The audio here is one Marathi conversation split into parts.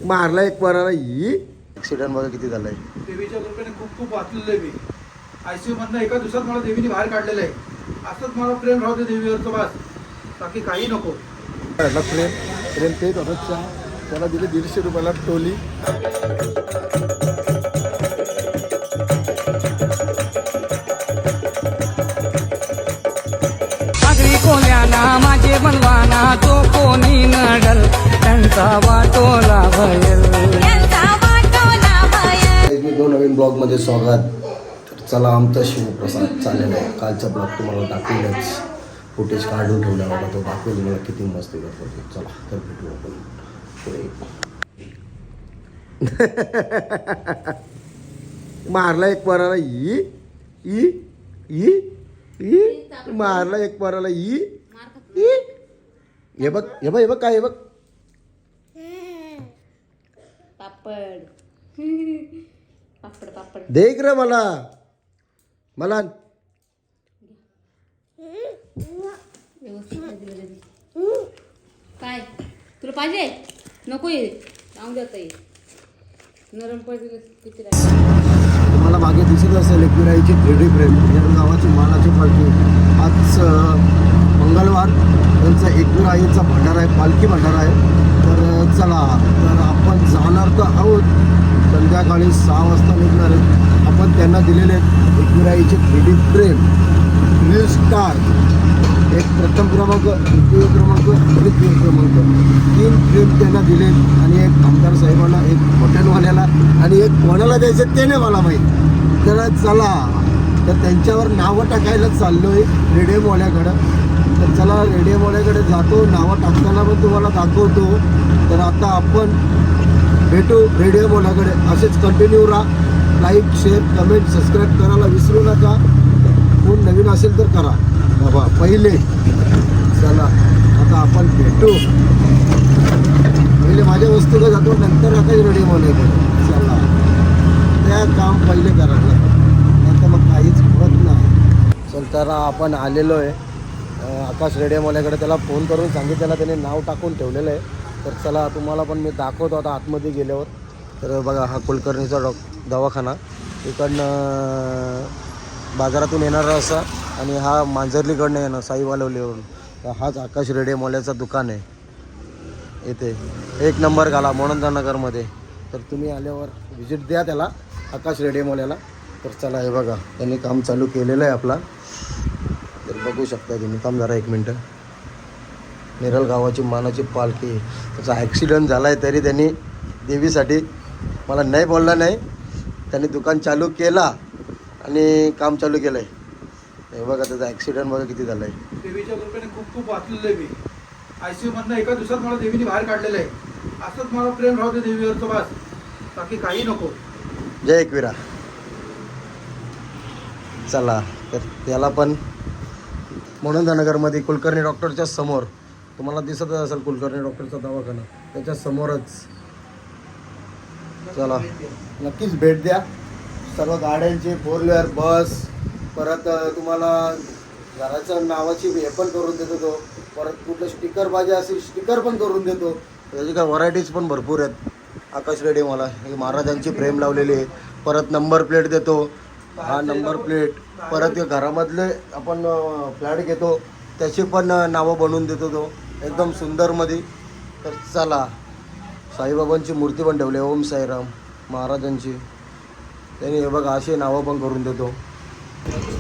मारला एक पोराला ही ऍक्सिडेंट बघा किती झालाय. देवीच्या कृपेने खूप खूप वाचलेलं आहे मी. आयसीयू मधनं एका दिवसात मला देवीने बाहेर काढलेलं आहे. असंच मला प्रेम राहू दे देवीवरचं बस, बाकी काही नको. प्रेम प्रेम तेच होतं. त्याला दिले 150 रुपयाला टोली. कोण्याना माझे बनवाना तो कोणी नडल त्यांचा वाटोला भयल. दोन नवीन ब्लॉग मध्ये स्वागत. तर चला, आमचा शिवप्रसाद चाललेला आहे. कालचा ब्लॉग तुम्हाला दाखवलंच, फुटेज काढून ठेवला होता, तो दाखवेल तुम्हाला किती मस्त करतो. चला तर भेटू आपण पुढे. मारला एक पोराला ही ही ही ही मारला एक पोराला ही. हे बघ हे बघ हे बघ काय हे बघ. पापड पापड पापड देख रे मला मला काय तुला पाहिजे नको ये जाऊन जाता ये नरम पडले किती तुम्हाला मागे दिसत असेल एकविराईची 3D फ्रेम गावाची मानाची पालखी. आज मंगळवार त्यांचा एकविराईचा भंडारा आहे, पालखी भंडारा आहे. तर चला, तर आपण जाणार तर आहोत. संध्याकाळी 6 वाजता निघणार आहेत. आपण त्यांना दिलेले आहेत एकविराईचे 3D फ्रेम, रील स्टार, एक प्रथम क्रमांक, द्वितीय क्रमांक, तृतीय क्रमांक, 3 फ्रेम त्यांना दिले. आणि एक आमदार साहेबांना, एक हॉटेलवाल्याला आणि एक कोणाला द्यायचं ते नाही मला माहीत. तर चला, तर त्यांच्यावर नावं टाकायला चाललो आहे रेडिओवाल्याकडं. तर चला, रेडिओवाल्याकडे जातो, नावं टाकताना पण तुम्हाला दाखवतो. तर आता आपण भेटू रेडिओवाल्याकडे. असेच कंटिन्यू राहा. लाईक, शेअर, कमेंट, सबस्क्राईब करायला विसरू नका. कोण नवीन असेल तर करा बाबा पहिले. चला आता आपण भेटू. पहिले माझ्या वस्तूला जातो, नंतर आता रेडिओवाल्याकडे. चला, त्या काम पहिले करायला, नंतर मग काहीच होत नाही. चल, तर आपण आलेलो आहे आकाश रेडिओवाल्याकडे. त्याला फोन करून सांगितलेला, त्याने नाव टाकून ठेवलेलं आहे. तर चला, तुम्हाला पण मी दाखवतो आता आतमध्ये गेल्यावर. तर बघा, हा कुलकर्णीचा दवाखाना. इकडनं बाजारातून येणारा असा, आणि हा मांजर्लीकडनं येणार साईवालवलीवरून. तर हाच आकाश रेडिओवाल्याचं दुकान आहे. येथे 1 नंबर गाला मोनंदानगरमध्ये. तर तुम्ही आल्यावर व्हिजिट द्या त्याला, आकाश रेडिओवाल्याला. तर चला, हे बघा त्यांनी काम चालू केलेलं आहे आपला. तर बघू शकता तुम्ही. काम जरा 1 मिनटं. नेरळ गावाची मानाची पालखी. त्याचा ॲक्सिडेंट झाला आहे, तरी त्यांनी देवीसाठी मला नाही बोलला नाही. त्यांनी दुकान चालू केला आणि काम चालू केलं आहे. हे बघा, त्याचा ॲक्सिडेंट बघा किती झाला आहे. देवीच्या कृपेने खूप खूप वाचलेलं आहे मी. आयसीयू मधनं एका दिवसात मला देवीने बाहेर काढलेलं आहे. असंच मला प्रेम राहू दे देवीवरचं बस, बाकी काही नको. जय एकविरा. चला, तर त्याला पण मोनंदानगरमध्ये कुलकर्णी डॉक्टरच्या समोर तुम्हाला दिसत असेल कुलकर्णी डॉक्टरचा दवाखाना, त्याच्या समोरच. चला, नक्कीच भेट द्या. सर्व गाड्यांचे 4 व्हीलर, बस, परत तुम्हाला घराच्या नावाची हे पण करून देतो तो. परत कुठलं स्टिकर पाहिजे असेल स्टिकर पण करून देतो. त्याची काय व्हरायटीज पण भरपूर आहेत. आकाश रेडिओवाला हे महाराजांची फ्रेम लावलेली आहे. परत नंबर प्लेट देतो, हा नंबर प्लेट. परत घरामधले आपण फ्लॅट घेतो, त्याची पण नावं बनवून देतो तो, एकदम सुंदरमध्ये. तर चला, साईबाबांची मूर्ती पण ठेवली, ओम साईराम महाराजांची. त्यांनी हे बघा असे नावं पण करून देतो.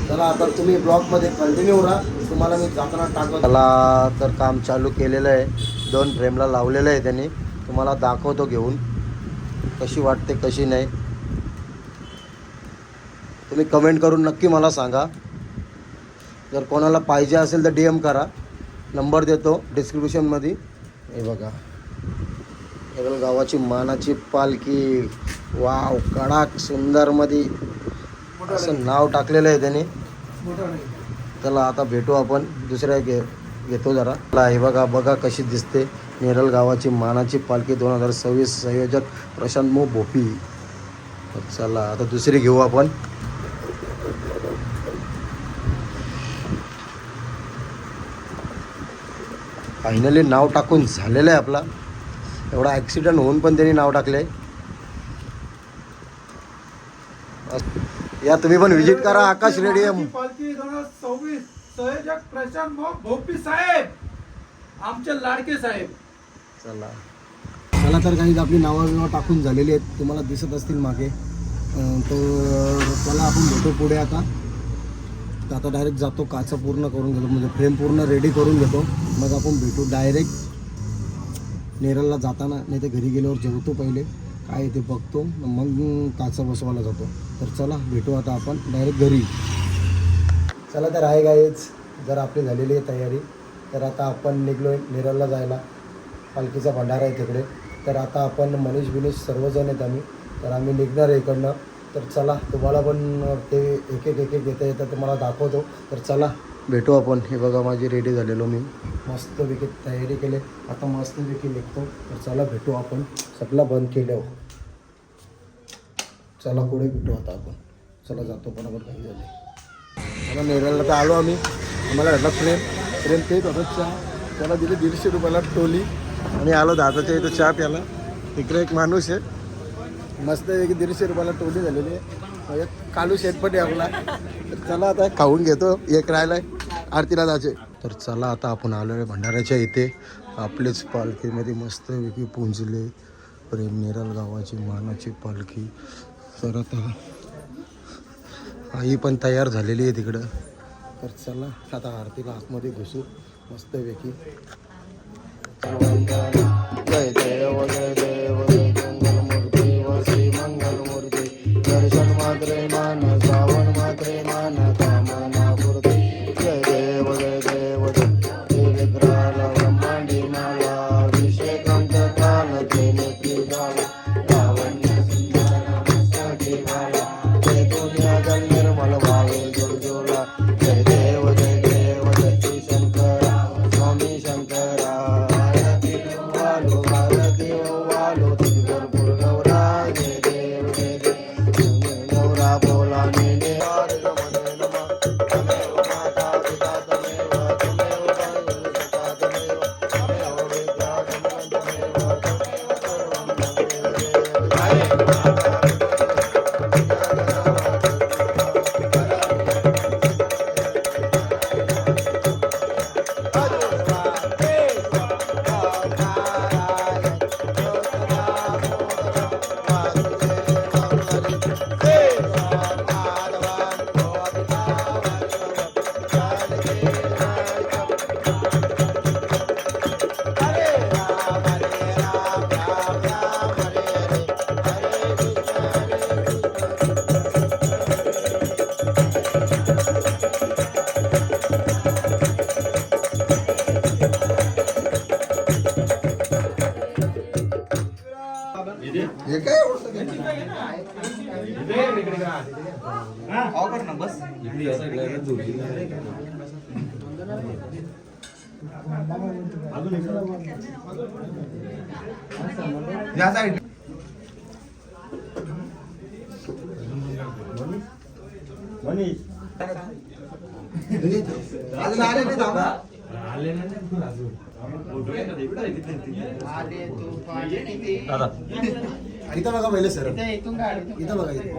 चला, आता तुम्ही ब्लॉगमध्ये कंटिन्यू राहा. तुम्हाला मी जाताना टाकतो. चला, तर काम चालू केलेलं आहे. 2 फ्रेमला लावलेलं आहे त्यांनी. तुम्हाला दाखवतो घेऊन कशी वाटते कशी नाही. तुम्ही कमेंट करून नक्की मला सांगा. जर कोणाला पाहिजे असेल तर DM करा, नंबर देतो डिस्क्रिप्शनमध्ये. हे बघा, नेरळ गावाची मानाची पालखी. वाव, कडाक सुंदरमध्ये असं नाव टाकलेलं आहे त्याने. चला, आता भेटू आपण दुसऱ्या घेतो जरा. हे बघा बघा कशी दिसते नेरळ गावाची मानाची पालखी 2026. संयोजक प्रशांत भोपी. चला, आता दुसरी घेऊ आपण. फायनली नाव टाकून झालेलं आहे आपला. एवढा ॲक्सिडेंट होऊन पण त्यांनी नाव टाकलं आहे. या तुम्ही पण व्हिजिट करा आकाश रेडियम. पालखी 2026 संयोजक प्रशांत भोपी साहेब, आमचे लाडके साहेब. चला तर काही आपली नावं टाकून झालेली आहेत, तुम्हाला दिसत असतील मागे. तर चला आपण भेटू पुढे. आता डायरेक्ट जातो, काचा पूर्ण करून घेतो, म्हणजे फ्रेम पूर्ण रेडी करून घेतो, मग आपण भेटू डायरेक्ट नेरळला जाताना. नाही तर घरी गेल्यावर जेवतो पहिले, काय ते बघतो, मग काचा बसवायला जातो. तर चला भेटू आता आपण डायरेक्ट घरी. चला तर आहे गाईच, जर आपली झालेली आहे तयारी. तर आता आपण निघलो आहे नेरळला जायला. पालखीचा भंडारा आहे तिकडे. तर आता आपण मनीष बिनीश सर्वजण आहेत आम्ही. तर आम्ही निघणार आहे इकडनं. तर चला तुम्हाला पण ते एक एक येतं तुम्हाला दाखवतो. तर चला भेटू आपण. हे बघा माझी रेडी झालेलो मी, मस्तपैकी तयारी केली. आता मस्तपैकी निघतो. तर चला भेटू आपण. सगळं बंद केलं. चला पुढे भेटू आता आपण. चला जातो बरोबर काही झालं. मला नेरळला तर आलो आम्ही. आम्हाला घडला फ्रेम तेच होतं चहा. त्याला दिले 150 रुपयाला टोली आणि आलो दादाच्या इथं चहा प्याला. तिकडे एक माणूस आहे मस्त एक 150 रुपयाला टोली झालेली आहे. कालू शेट पण आहे आपला. तर चला आता खाऊन घेतो. एक राहिला आहे आरतीला जायचे. तर चला आता आपण आलो आहे भंडाऱ्याच्या इथे. आपलेच पालखीमध्ये मस्तपैकी पुंजले प्रेम नेरळ गावाची मानाची पालखी. तर आता आई पण तयार झालेली आहे तिकडं. तर चला आता आरतीला आतमध्ये घुसू मस्तपैकी. जय देव जय देव जय मंगलमूर्ती व श्री मंगलमूर्ती. दर्शन मात्रे मान श्रावण मात्रे मान कामना पूर्ती. जय देव जय देव जय विग्रहाला ब्रह्मांडी माला. अभिषेकांत काल ते नेत्री झाला. लावण्य सुंदर भाला. जय दुनिया जल निर्मल भावे जोडजोला. जय देव जय देव जय शंकरा स्वामी शंकरा. हे काय इथं बघा पहिले सर. इथं बघा इथे.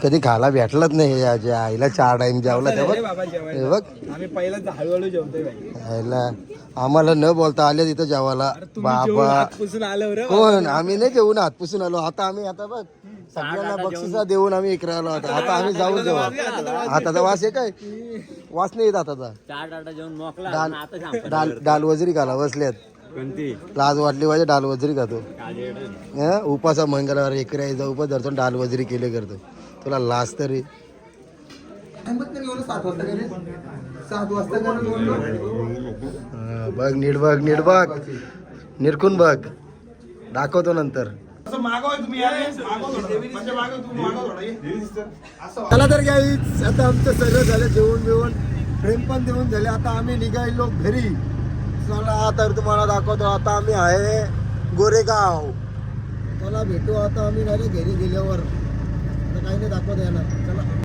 कधी खायला भेटलंच नाही. याच्या आईला 4 टाइम जेवला तेव्हा बघ. आम्ही पहिला हळूहळू जेवतोय आईला आम्हाला न बोलता आले तिथं जेवायला. बाबा कोण आम्ही नाही जेवून हात पुसून आलो. आता आम्ही आता बघ सगळ्यांना बक्षिसा देऊन आम्ही इकडे आलो. आता आम्ही जाऊन जेव्हा आता तर वास आहे काय वास नाही येत. आता डाल वजरी घाला बसल्यात. लाज वाटली पाहिजे डाल वजरी खातो. उपासा मंगळवार एकऱ्याचा उपास धरतो डाल वजरी केले करतो. तुला लाज तरी 7 वाजता बघ नीट बघ नीट बघ निरखून बघ. दाखवतो नंतर. असं मागवा तुम्ही यार, मागवा थोडं. म्हणजे मागवा तुम्ही, मागवा थोडं, ये. असं चला तर गाईज आता आमचं सगळं झालं जेवण बिवून फ्रेम पण देऊन झाले. आता आम्ही निघायलो घरी. चला तर तुम्हाला दाखवतो. आता आम्ही आहे गोरेगाव. चला भेटू आता आम्ही घरी गेल्यावर. आता काही नाही दाखवत येणार. चला.